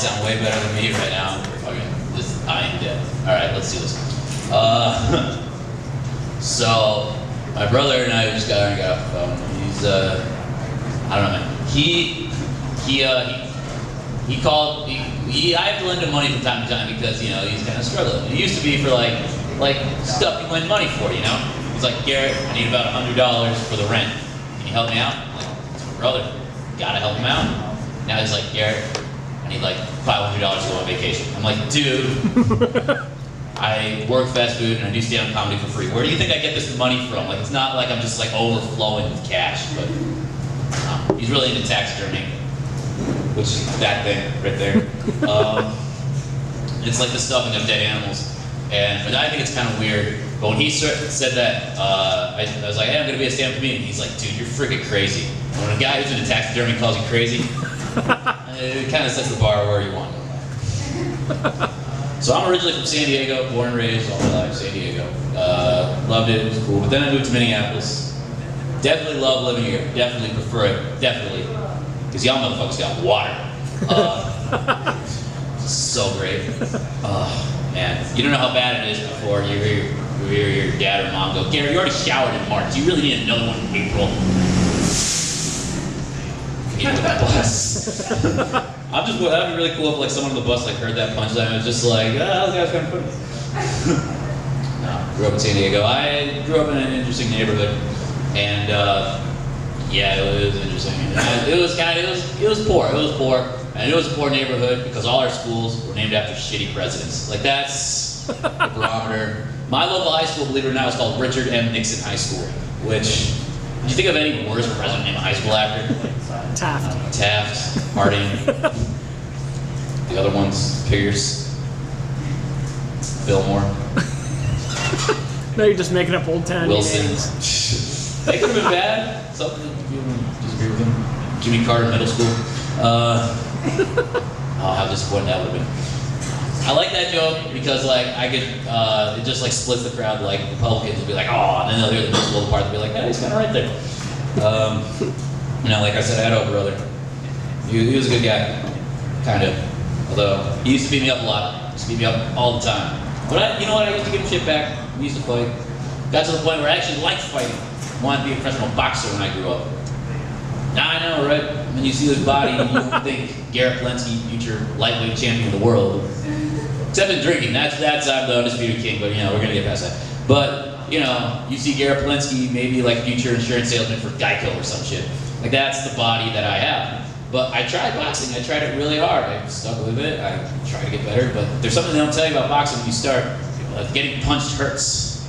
sound way better than me right now. Okay, I am dead. All right, let's do this. So my brother and I just got off the phone. He's I don't know, man. He called. I have to lend him money from time to time because you know he's kind of struggling. It used to be for like stuff you lend money for, you know. He's like, Garrett, I need about $100 for the rent. Can you help me out? I'm like, it's my brother. Gotta help him out. Now he's like, Garrett, I need like $500 to go on vacation. I'm like, dude, I work fast food and I do stand-up comedy for free. Where do you think I get this money from? Like, it's not like I'm just like overflowing with cash, but he's really into taxidermy, which is that thing right there. It's like the stuffing of dead animals. But I think it's kind of weird. But when he said that, I was like, hey, I'm gonna be a stand-up comedian. He's like, dude, you're freaking crazy. And when a guy who's into taxidermy calls you crazy, it kind of sets the bar where you want to. So I'm originally from San Diego, born and raised all my life, San Diego. Loved it, it was cool. But then I moved to Minneapolis. Definitely love living here, definitely prefer it, definitely. Because y'all motherfuckers got water. So great. Man, you don't know how bad it is before you hear your dad or mom go, Garrett, you already showered in March. You really need another one in April. Into the bus. That'd be really cool if like someone on the bus like heard that punchline and was just like, oh, that guy's kind of funny. No, grew up in San Diego. I grew up in an interesting neighborhood, and yeah, it was interesting. It was poor. It was poor, and it was a poor neighborhood because all our schools were named after shitty presidents. Like that's the barometer. My local high school, believe it or not, was called Richard M. Nixon High School, which. Did you think of any worse president named high school after? Taft. Taft, Harding. The other ones, Pierce, Fillmore. No, you're just making up old town Wilson. names. They could have been bad. Something you disagree with them. Jimmy Carter Middle School. Oh, how disappointing that would have been. I like that joke because like I could, it just like splits the crowd. Like Republicans will be like, oh, and then they'll hear the middle part and be like, hey, he's kind of right there. You know, like I said, I had a brother. He was a good guy, kind of. Although he used to beat me up a lot. He used to beat me up all the time. But you know what? I used to give him shit back. We used to fight. Got to the point where I actually liked fighting. Wanted to be a professional boxer when I grew up. Now I know, right? When you see his body, you don't think Garrett Palensky, future lightweight champion of the world. Except in drinking, that's I'm the undisputed king, but you know, we're gonna get past that. But, you know, you see Garrett Palensky, maybe like future insurance salesman for Geico or some shit. Like that's the body that I have. But I tried boxing, I tried it really hard. I stuck with it, I tried to get better, but there's something they don't tell you about boxing when you start. Like getting punched hurts.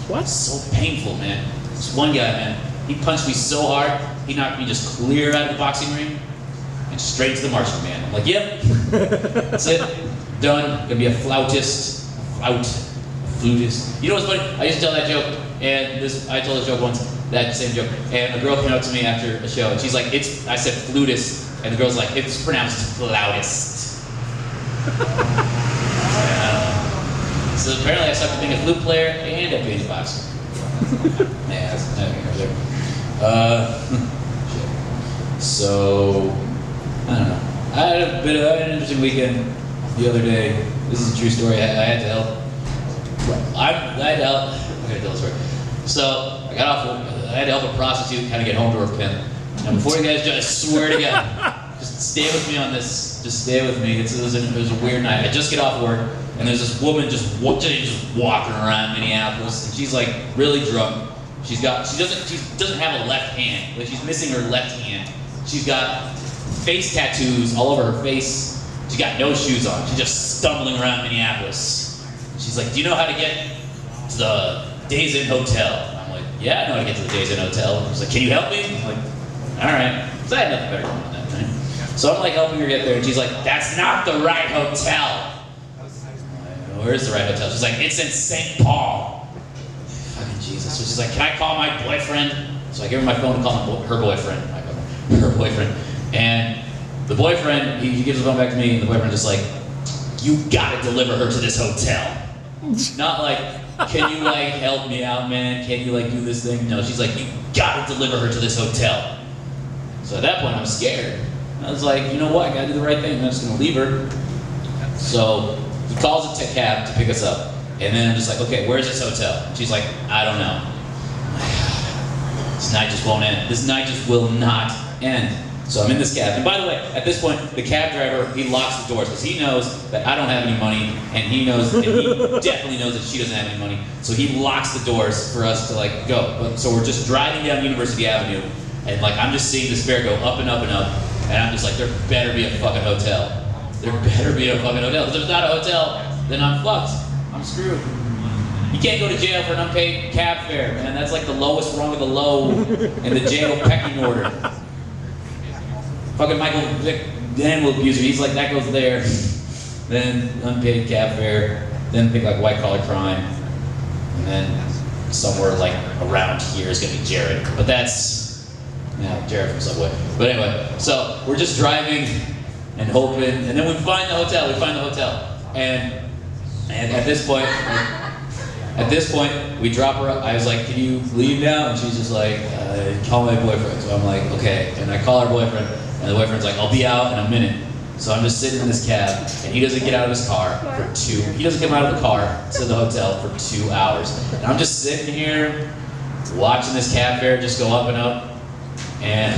What? It's so painful, man. This one guy, man, he punched me so hard, he knocked me just clear out of the boxing ring and straight to the marching band. I'm like, yep, that's it. Done. Gonna be a flautist. Flutist. You know what's funny? I used to tell that joke, and I told this joke once, that same joke, and a girl came up to me after a show, and she's like, I said flutist, and the girl's like, it's pronounced flautist. So apparently I sucked at being a flute player and at being a boxer. Yeah, that's shit. So, I don't know. I had an interesting weekend. The other day, this is a true story. I had to help. I had to help. I'm gonna tell the story. So I got off. I had to help a prostitute kind of get home to her pimp. And before you guys judge, I swear to God, just stay with me on this. Just stay with me. It was a weird night. I just get off work, and there's this woman just walking around Minneapolis, and she's like really drunk. She doesn't have a left hand. Like she's missing her left hand. She's got face tattoos all over her face. She got no shoes on. She's just stumbling around Minneapolis. She's like, do you know how to get to the Days Inn Hotel? I'm like, yeah, I know how to get to the Days Inn Hotel. She's like, can you help me? I'm like, all right. Because I had nothing better going on that night. So I'm like helping her get there, and she's like, that's not the right hotel. Like, where's the right hotel? She's like, it's in St. Paul. Fucking Jesus. So she's like, can I call my boyfriend? So I give her my phone to call her boyfriend. Her boyfriend. And the boyfriend, he gives the phone back to me, and the boyfriend just like, you gotta deliver her to this hotel. Not like, can you like help me out, man? Can you like do this thing? No, she's like, you gotta deliver her to this hotel. So at that point, I'm scared. I was like, you know what? I gotta do the right thing. I'm just gonna leave her. So he calls a cab to pick us up. And then I'm just like, okay, where's this hotel? She's like, I don't know. This night just won't end. This night just will not end. So I'm in this cab. And by the way, at this point, the cab driver, he locks the doors because he knows that I don't have any money, and he definitely knows that she doesn't have any money. So he locks the doors for us to like go. But, so we're just driving down University Avenue, and like I'm just seeing this fare go up and up and up, and I'm just like, there better be a fucking hotel. There better be a fucking hotel. If there's not a hotel, then I'm fucked. I'm screwed. You can't go to jail for an unpaid cab fare, man. That's like the lowest rung of the low in the jail pecking order. Fucking Michael Vick, animal abuser, he's like, that goes there. Then unpaid cab fare, then think like white collar crime, and then somewhere like around here is gonna be Garrett. But that's, yeah, Garrett from Subway. But anyway, so we're just driving and hoping, and then we find the hotel, and at this point, we drop her up. I was like, can you leave now? And she's just like, call my boyfriend. So I'm like, okay. And I call her boyfriend, and the boyfriend's like, I'll be out in a minute. So I'm just sitting in this cab, and he doesn't get out of his car he doesn't come out of the car to the hotel for 2 hours. And I'm just sitting here, watching this cab fare just go up and up. And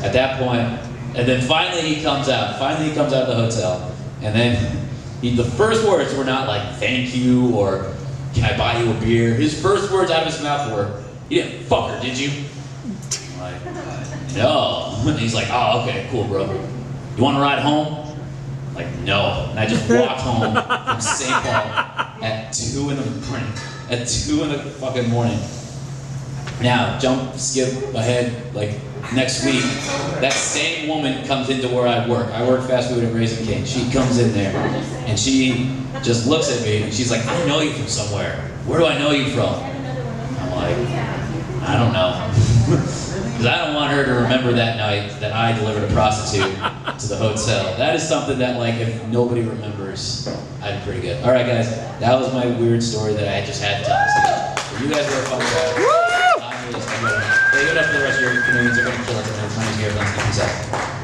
at that point, and then finally he comes out of the hotel. And then the first words were not like, thank you, or can I buy you a beer? His first words out of his mouth were, you didn't fuck her, did you? I'm like, no. And he's like, oh, okay, cool, bro. You want to ride home? I'm like, no. And I just walked home from St. Paul at 2 in the morning. At 2 in the fucking morning. Now, skip ahead, like next week, that same woman comes into where I work. I work fast food at Raising Cane. She comes in there, and she just looks at me, and she's like, I know you from somewhere. Where do I know you from? I'm like, I don't know. Because I don't want her to remember that night that I delivered a prostitute to the hotel. That is something that, like, if nobody remembers, I'd be pretty good. All right, guys, that was my weird story that I just had to tell this. But you guys were a fun crowd. I'm really excited. Hey, give it up for the rest of your comedians. They're going to kill it. My name's Garrett. Peace out.